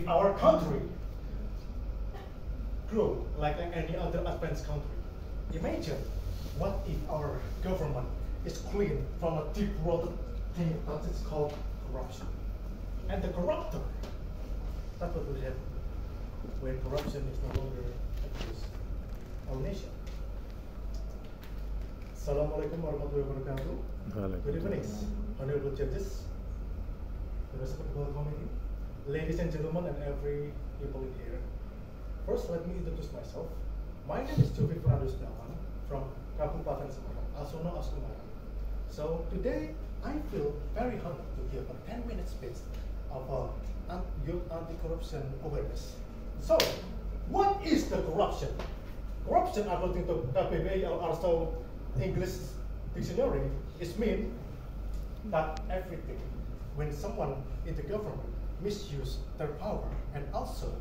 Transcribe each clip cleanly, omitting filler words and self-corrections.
if our country grew like any other advanced country, imagine what if our government is clean from a deep-rooted thing that is called corruption. And the corruptor, that's what will happen when corruption is no longer abused our nation. Assalamualaikum warahmatullahi wabarakatuh. Good evening, honorable judges, the respectable committee, ladies and gentlemen, and every people in here. First, let me introduce myself. My name is Jovi Pradusdawan from Kabupaten Semarang, also known as Semarang. So today, I feel very honored to give a 10-minute speech of youth anti-corruption awareness. So, what is the corruption? Corruption, according to KBBI or also English dictionary, is mean that everything when someone in the government misuse their power and also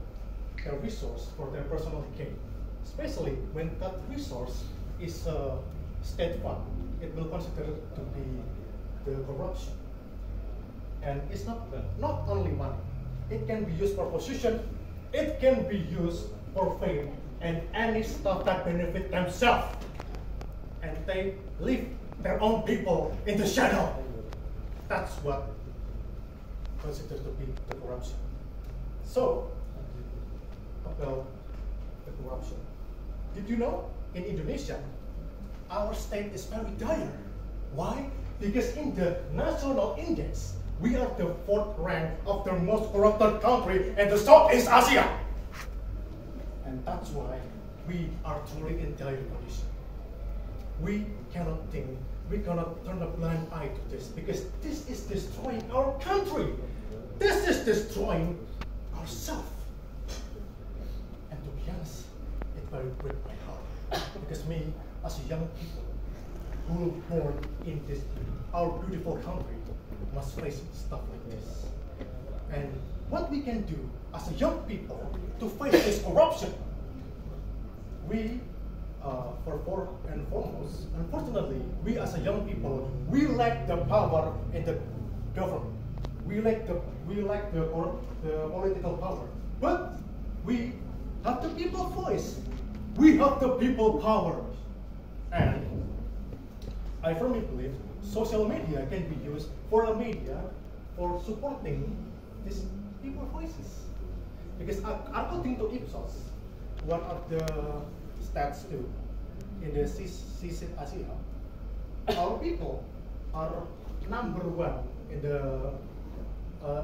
their resource for their personal gain, especially when that resource is state fund, it will consider to be the corruption. And it's not only money. It can be used for position, it can be used for fame, and any stuff that benefit themselves. And they leave their own people in the shadow. That's what considered to be the corruption. So, about the corruption. Did you know in Indonesia, our state is very dire? Why? Because in the national index, we are the 4th rank of the most corrupted country in the Southeast Asia. And that's why we are truly in dire condition. We cannot think, we cannot turn a blind eye to this, because this is destroying our country. This is destroying ourselves. And to be honest, it very breaks my heart. Because me, as a young people who were born in this, our beautiful country, must face stuff like this. And what we can do as a young people to face this corruption, we, for and foremost, unfortunately, we as a young people, we lack the power in the government. We lack the political power. But we have the people voice. We have the people power. And I firmly believe social media can be used for a media for supporting these people voices. Because according to Ipsos, one of the stats too, in the CISIP Asia, our people are #1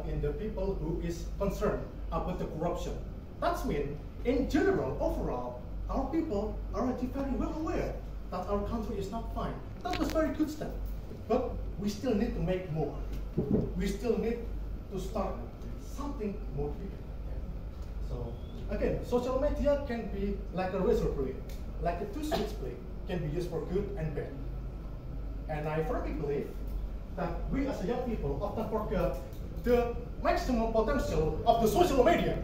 in the people who is concerned about the corruption. That means, in general, overall, our people are already very well aware that our country is not fine. That was very good step. But we still need to make more. We still need to start something more bigger. So again, social media can be like a razor blade, like a two-switch blade, can be used for good and bad. And I firmly believe that we as a young people often forget the maximum potential of the social media.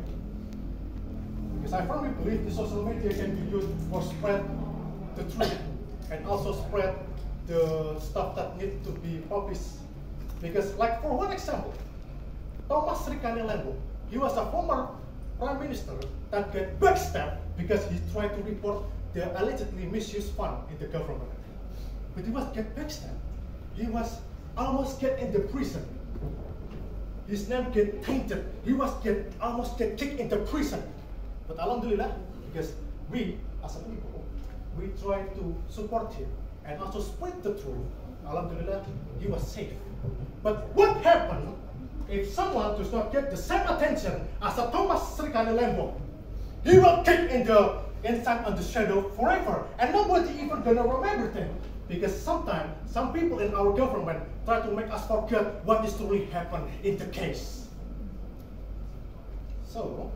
Because I firmly believe the social media can be used for spread the truth and also spread the stuff that need to be published. Because, like for one example, Thomas Rikane Lembo, he was a former prime minister that got backstabbed because he tried to report the allegedly misused fund in the government. But he was get backstabbed. He was almost get in the prison. His name get tainted. He was almost get kicked into prison. But alhamdulillah, because we as a people, we try to support him and also spread the truth. Alhamdulillah, he was safe. But what happened if someone does not get the same attention as a Thomas Rikane Lembo? He will kick inside on the shadow forever, and nobody even gonna remember them. Because sometimes some people in our government try to make us forget what is truly happened in the case. So,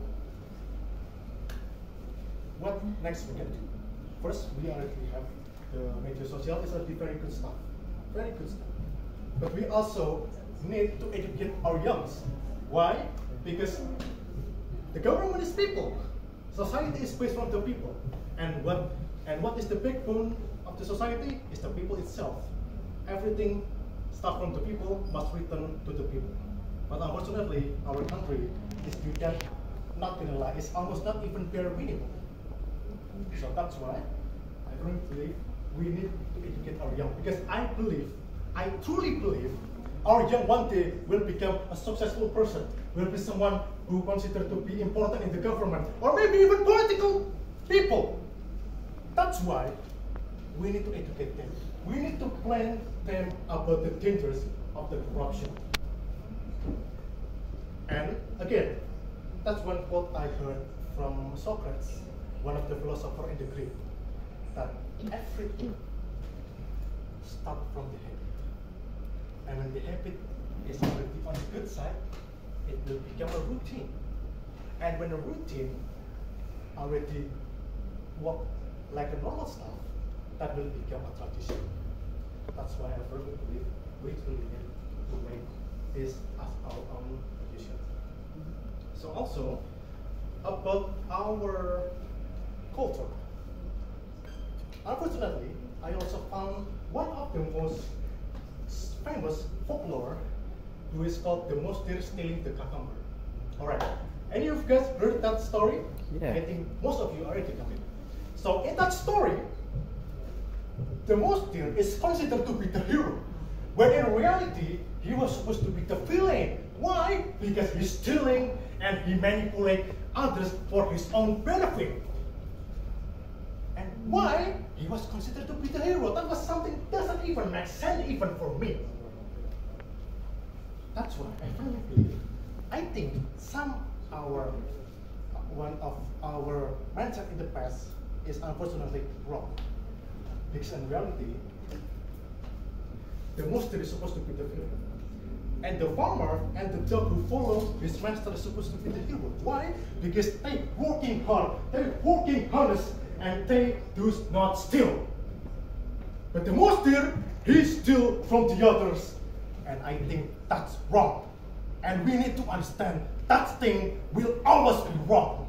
what next we can do? First, we already have the media social. It's already very good stuff. Very good stuff. But we also need to educate our youngs. Why? Because the government is people. Society is based on the people. And what is the backbone of the society is the people itself. Everything start from the people must return to the people. But unfortunately, our country is built not gonna lie, it's almost not even bare minimum. So that's why I really believe we need to educate our young, because I truly believe our young one day will become a successful person, will be someone who considered to be important in the government, or maybe even political people. That's why we need to educate them. We need to plan them about the dangers of the corruption. And again, that's one quote I heard from Socrates, one of the philosophers in the Greek, that everything starts from the habit. And when the habit is already on the good side, it will become a routine. And when a routine already work like a normal stuff, that will become a tradition. That's why I firmly believe we really need to make this as our own tradition. So also, about our culture. Unfortunately, I also found one of the most famous folklore, who is called the mouse deer stealing the cucumber. Alright, any of you guys heard that story? Yeah. I think most of you already know it. So in that story, the mouse deer is considered to be the hero, when in reality, he was supposed to be the villain. Why? Because he's stealing and he manipulates others for his own benefit. And why? He was considered to be the hero. That was something doesn't even make sense even for me. That's why I firmly believe, I think one of our mindset in the past is unfortunately wrong. Because in reality, the master is supposed to be the villain. And the farmer and the dog who follow his master is supposed to be the hero. Why? Because they working hard, they working honest, and they do not steal. But the master, he steal from the others. And I think that's wrong. And we need to understand that thing will always be wrong.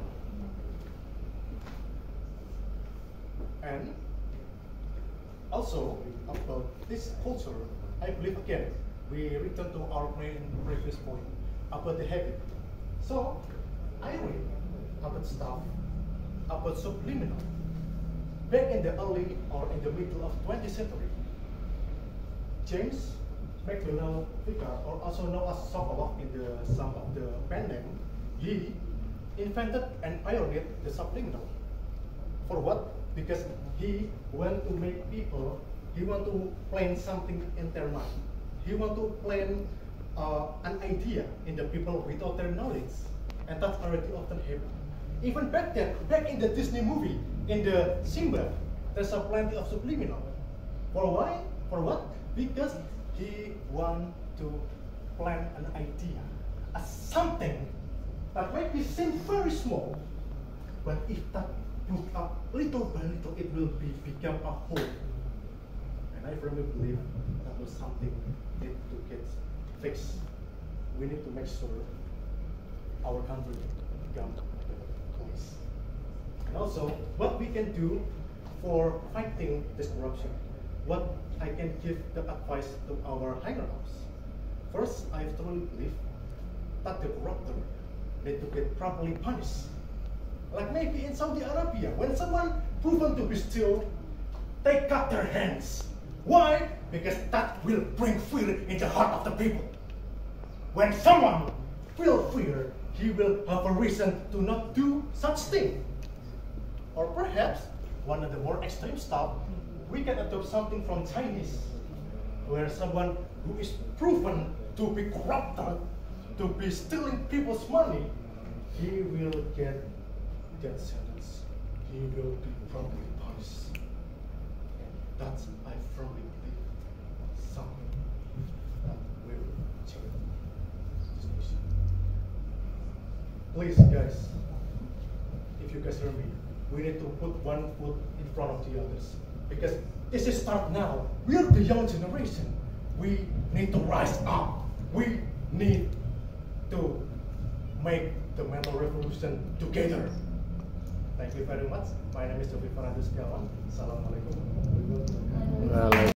And also, about this culture, I believe again, we return to our previous point about the habit. So, I read about stuff about subliminal. Back in the early or in the middle of 20th century, James McDonald Vicar, or also known as Sokolov in some of the pen name, he invented and pioneered the subliminal. For what? Because he want to make people, he want to plan something in their mind. He want to plan an idea in the people without their knowledge. And that's already often happen. Even back then, back in the Disney movie, in the Simba, there's a plenty of subliminal. For why? For what? Because he want to plan an idea as something that might be seem very small, but if that put up little by little, it will become a whole. And I firmly believe that was something need to get fixed. We need to make sure our country become a better place. And also, what we can do for fighting this corruption. What I can give the advice to our higher-ups. First, I truly believe that the corruptor need to get properly punished. Like maybe in Saudi Arabia, when someone proven to be steal, they cut their hands. Why? Because that will bring fear in the heart of the people. When someone feel fear, he will have a reason to not do such thing. Or perhaps, one of the more extreme stuff, we can adopt something from Chinese, where someone who is proven to be corrupted, to be stealing people's money, he will get death sentence. He will be properly punished. And that's, I firmly believe, something that will change this nation. Please, guys, if you guys hear me, we need to put one foot in front of the others. Because this is start now. We are the young generation. We need to rise up. We need to make the mental revolution together. Thank you very much. My name is Jovi Farhandu Setiawan. Assalamualaikum.